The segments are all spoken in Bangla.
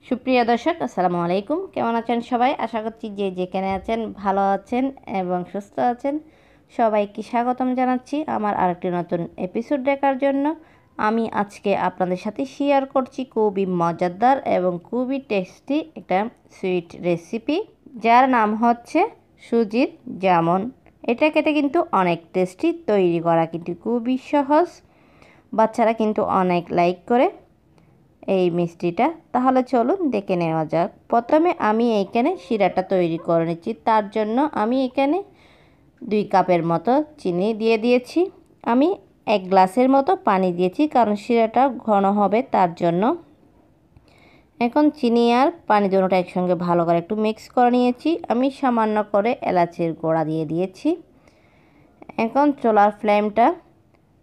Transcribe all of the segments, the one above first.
সুপ্রিয় দর্শক আসসালামু আলাইকুম। কেমন আছেন সবাই? আশা করছি যে যেখানে আছেন ভালো আছেন এবং সুস্থ আছেন। সবাইকে স্বাগতম জানাচ্ছি আমার আরেকটি নতুন এপিসোড দেখার জন্য। আমি আজকে আপনাদের সাথে শেয়ার করছি খুবই মজাদার এবং খুবই টেস্টি একটা সুইট রেসিপি, যার নাম হচ্ছে সুজির জামুন। এটা খেতে কিন্তু অনেক টেস্টি, তৈরি করা কিন্তু খুবই সহজ, বাচ্চারা কিন্তু অনেক লাইক করে এই মিষ্টিটা। তাহলে চলুন দেখে নেওয়া যাক। প্রথমে আমি এইখানে শিরাটা তৈরি করে নিচ্ছি। তার জন্য আমি এখানে 2 কাপের মতো চিনি দিয়ে দিয়েছি। আমি 1 গ্লাসের মতো পানি দিয়েছি, কারণ শিরাটা ঘন হবে তার জন্য। এখন চিনি আর পানি দুটোটা একসঙ্গে ভালো করে একটু মিক্স করে নিয়েছি। আমি সামান্য করে এলাচের গুঁড়া দিয়ে দিয়েছি। এখন চুলার ফ্লেমটা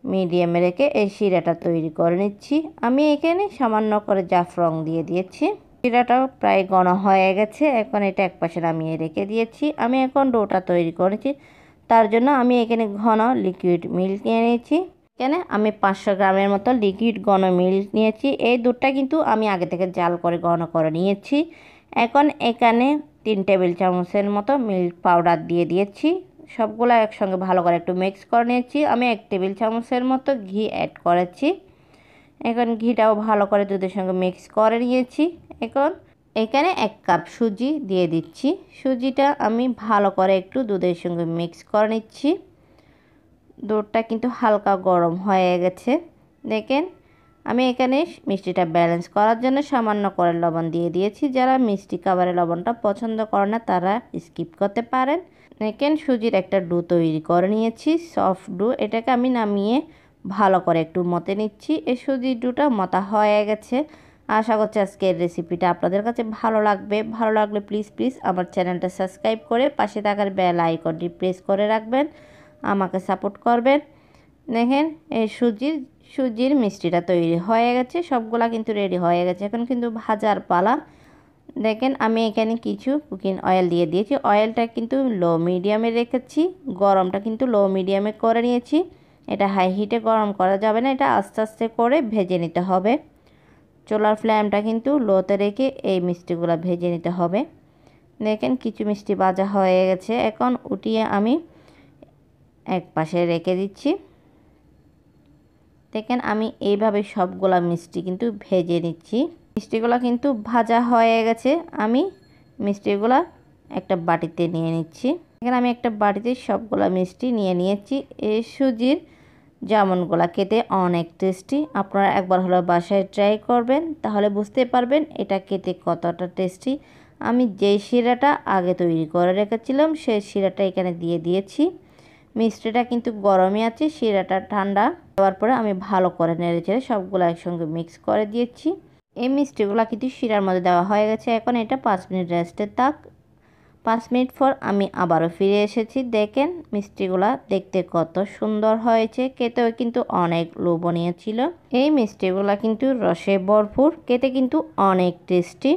মিডিয়ামে রেখে এই শিরাটা তৈরি করে নিচ্ছি। আমি এখানে সামান্য করে জাফরং দিয়ে দিয়েছি। শিরাটা প্রায় ঘন হয়ে গেছে। এখন এটা একপাশে নামিয়ে রেখে দিয়েছি। আমি এখন ডোটা তৈরি করেছি। তার জন্য আমি এখানে ঘন লিকুইড মিল্ক নিয়ে নিয়েছি। এখানে আমি 500 গ্রামের মতো লিকুইড ঘন মিল্ক নিয়েছি। এই দুধটা কিন্তু আমি আগে থেকে জাল করে ঘন করে নিয়েছি। এখন এখানে 3 টেবিল চামচের মতো মিল্ক পাউডার দিয়ে দিয়েছি। সবগুলো একসঙ্গে ভালো করে একটু মিক্স করে নিয়েছি। আমি 1 টেবিল চামচের মতো ঘি অ্যাড করেছি। এখন ঘিটাও ভালো করে দুধের সঙ্গে মিক্স করে নিয়েছি। এখন এখানে 1 কাপ সুজি দিয়ে দিচ্ছি। সুজিটা আমি ভালো করে একটু দুধের সঙ্গে মিক্স করে নিচ্ছি। দুধটা কিন্তু হালকা গরম হয়ে গেছে। দেখেন, আমি এখানে মিষ্টিটা ব্যালেন্স করার জন্য সামান্য করে লবণ দিয়ে দিয়েছি। যারা মিষ্টি খাবারে লবণটা পছন্দ করে না তারা স্কিপ করতে পারেন। দেখেন, সুজির একটা ডো তৈরি করে নিয়েছি, সফট ডো। এটাকে আমি নামিয়ে ভালো করে একটু মতে নিচ্ছি। এই সুজির ডোটা মতা হয়ে গেছে। আশা করছি আজকের রেসিপিটা আপনাদের কাছে ভালো লাগবে। ভালো লাগলে প্লিজ আমার চ্যানেলটা সাবস্ক্রাইব করে পাশে থাকার বেল আইকনটি প্রেস করে রাখবেন, আমাকে সাপোর্ট করবেন। দেখেন, এই সুজির মিষ্টিটা তৈরি হয়ে গেছে। সবগুলা কিন্তু রেডি হয়ে গেছে। এখন কিন্তু ভাজার পালা। দেখেন, আমি এখানে কিছু কুকিং অয়েল দিয়ে দিয়েছি। অয়েলটা কিন্তু লো মিডিয়ামে রেখেছি। গরমটা কিন্তু লো মিডিয়ামে করে নিয়েছি। এটা হাই হিটে গরম করা যাবে না, এটা আস্তে আস্তে করে ভেজে নিতে হবে। চুলার ফ্লেমটা কিন্তু লোতে রেখে এই মিষ্টিগুলো ভেজে নিতে হবে। দেখেন, কিছু মিষ্টি ভাজা হয়ে গেছে। এখন উঠিয়ে আমি এক পাশে রেখে দিচ্ছি। দেখেন, আমি এইভাবে সবগুলা মিষ্টি কিন্তু ভেজে নিচ্ছি। মিষ্টিগুলো কিন্তু ভাজা হয়ে গেছে। আমি মিষ্টিগুলা একটা বাটিতে নিয়ে নিচ্ছি। এখানে আমি একটা বাটিতে সবগুলা মিষ্টি নিয়ে নিয়েছি। এই সুজির জামুনগুলা খেতে অনেক টেস্টি। আপনারা একবার হলো বাসায় ট্রাই করবেন, তাহলে বুঝতে পারবেন এটা খেতে কতটা টেস্টি। আমি যেই শিরাটা আগে তৈরি করে রেখেছিলাম সেই শিরাটা এখানে দিয়ে দিয়েছি। মিষ্টিটা কিন্তু গরমই আছে, শিরাটা ঠান্ডা। দেওয়ার পরে আমি ভালো করে নেড়েচেড়ে সবগুলো একসঙ্গে মিক্স করে দিয়েছি। এই মিষ্টিগুলো কিন্তু শিরার মধ্যে দেওয়া হয়ে গেছে। এখন এটা 5 মিনিট রেস্টে থাক। 5 মিনিট পর আমি আবারও ফিরে এসেছি। দেখেন, মিষ্টিগুলা দেখতে কত সুন্দর হয়েছে, খেতেও কিন্তু অনেক লোভনীয় ছিল। এই মিষ্টিগুলা কিন্তু রসে ভরপুর, খেতে কিন্তু অনেক টেস্টি।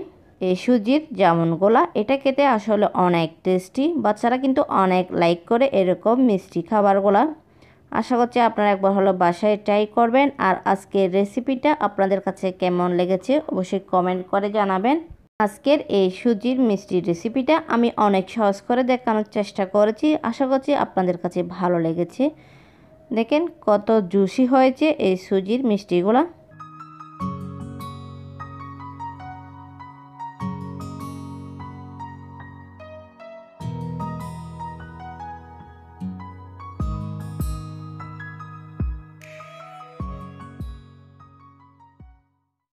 এই সুজির জামুনগুলা এটা খেতে আসলে অনেক টেস্টি। বাচ্চারা কিন্তু অনেক লাইক করে এরকম মিষ্টি খাবারগুলা। আশা করছি আপনারা একবার হলো বাসায় ট্রাই করবেন। আর আজকের রেসিপিটা আপনাদের কাছে কেমন লেগেছে অবশ্যই কমেন্ট করে জানাবেন। আজকের এই সুজির মিষ্টির রেসিপিটা আমি অনেক সহজ করে দেখানোর চেষ্টা করেছি। আশা করছি আপনাদের কাছে ভালো লেগেছে। দেখেন কত জুসি হয়েছে এই সুজির মিষ্টিগুলা।